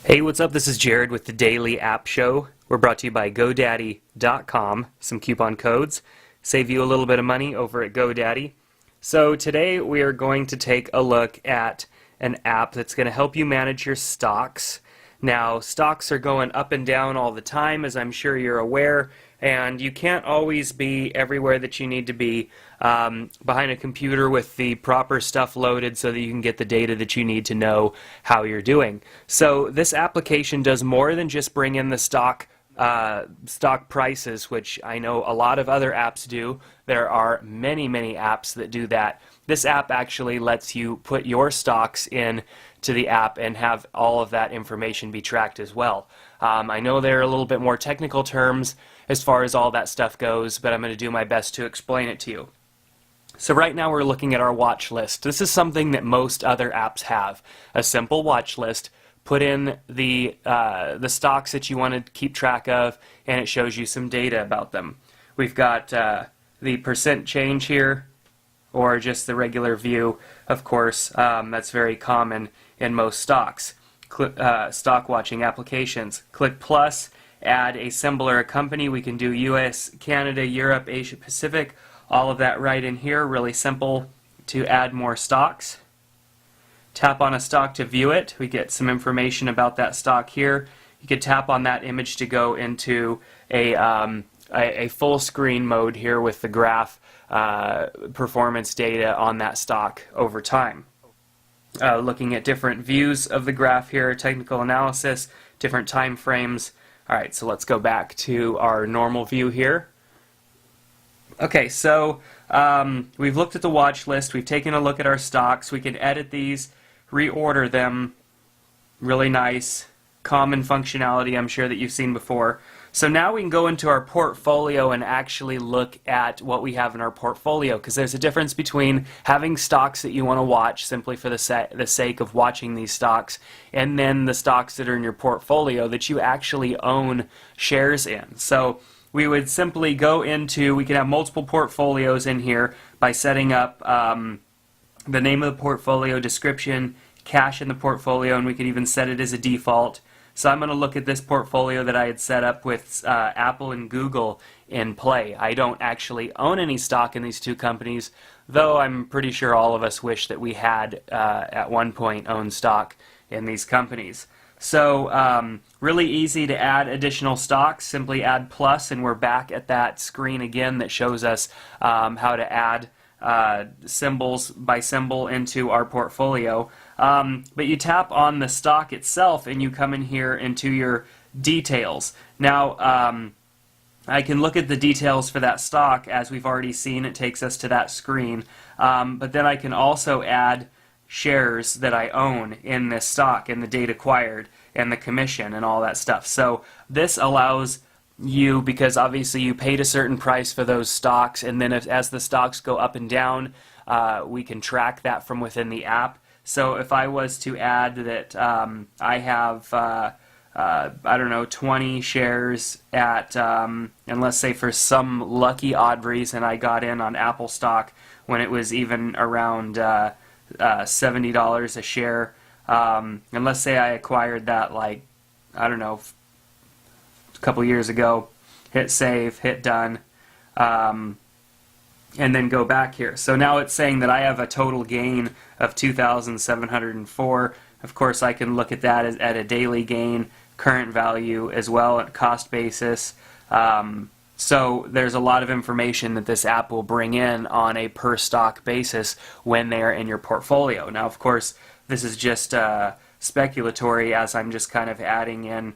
Hey, what's up? This is Jared with the Daily App Show. We're brought to you by GoDaddy.com. Some coupon codes save you a little bit of money over at GoDaddy. So today we are going to take a look at an app that's going to help you manage your stocks. Now, stocks are going up and down all the time, as I'm sure you're aware, and you can't always be everywhere that you need to be behind a computer with the proper stuff loaded so that you can get the data that you need to know how you're doing. So this application does more than just bring in the stock prices, which I know a lot of other apps do. There are many apps that do that. This app actually lets you put your stocks in to the app and have all of that information be tracked as well. I know there are a little bit more technical terms as far as all that stuff goes, but I'm going to do my best to explain it to you. So right now we're looking at our watch list. This is something that most other apps have. A simple watch list. Put in the stocks that you want to keep track of, and it shows you some data about them. We've got the percent change here, or just the regular view, of course. That's very common in most stocks. Stock watching applications. Click plus, add a symbol or a company. We can do US, Canada, Europe, Asia Pacific, all of that right in here. Really simple to add more stocks. Tap on a stock to view it. We get some information about that stock here. You could tap on that image to go into a full screen mode here with the graph performance data on that stock over time. Looking at different views of the graph here, technical analysis, different time frames. Alright, so let's go back to our normal view here. Okay, so we've looked at the watch list, we've taken a look at our stocks, we can edit these, reorder them. Really nice, common functionality I'm sure that you've seen before. So now we can go into our portfolio and actually look at what we have in our portfolio, because there's a difference between having stocks that you want to watch simply for the sake of watching these stocks, and then the stocks that are in your portfolio that you actually own shares in. So we would simply go into, we can have multiple portfolios in here by setting up the name of the portfolio, description, cash in the portfolio, and we could even set it as a default. So I'm going to look at this portfolio that I had set up with Apple and Google in play. I don't actually own any stock in these two companies, though I'm pretty sure all of us wish that we had at one point owned stock in these companies. So really easy to add additional stocks. Simply add plus, and we're back at that screen again that shows us how to add symbols by symbol into our portfolio. But you tap on the stock itself and you come in here into your details. Now I can look at the details for that stock. As we've already seen, it takes us to that screen, but then I can also add shares that I own in this stock and the date acquired and the commission and all that stuff. So this allows you, because obviously you paid a certain price for those stocks, and then as the stocks go up and down, we can track that from within the app. So if I was to add that I have, I don't know, 20 shares at, and let's say for some lucky odd reason I got in on Apple stock when it was even around $70 a share, and let's say I acquired that, like, I don't know, a couple years ago, hit save, hit done, and then go back here. So now it's saying that I have a total gain of 2,704. Of course, I can look at that as at a daily gain, current value as well, at cost basis. So there's a lot of information that this app will bring in on a per stock basis when they're in your portfolio. Now, of course, this is just speculatory, as I'm just kind of adding in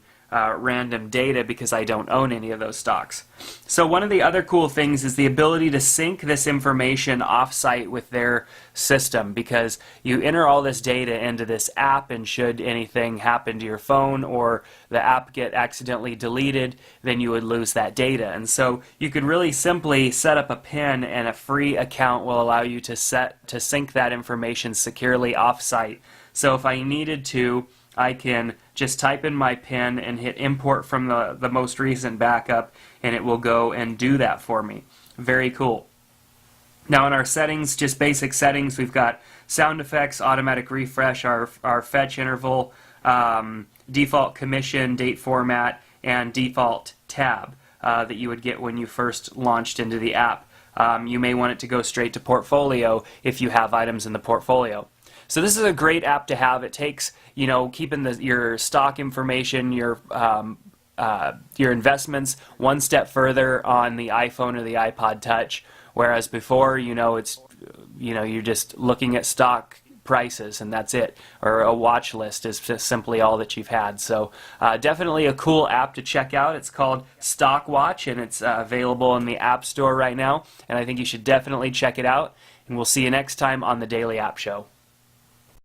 random data because I don't own any of those stocks. So one of the other cool things is the ability to sync this information off-site with their system, because you enter all this data into this app, and should anything happen to your phone or the app get accidentally deleted, then you would lose that data. And so you could really simply set up a PIN, and a free account will allow you to sync that information securely off-site. So if I needed to, I can just type in my PIN and hit import from the most recent backup, and it will go and do that for me. Very cool. Now in our settings, just basic settings, we've got sound effects, automatic refresh, our fetch interval, default commission, date format, and default tab that you would get when you first launched into the app. You may want it to go straight to portfolio if you have items in the portfolio. So this is a great app to have. It takes, keeping your stock information, your investments one step further on the iPhone or the iPod Touch, whereas before, you're just looking at stock prices and that's it, or a watch list is just simply all that you've had. So definitely a cool app to check out. It's called StockWatch, and it's available in the App Store right now, and I think you should definitely check it out, and we'll see you next time on the Daily App Show.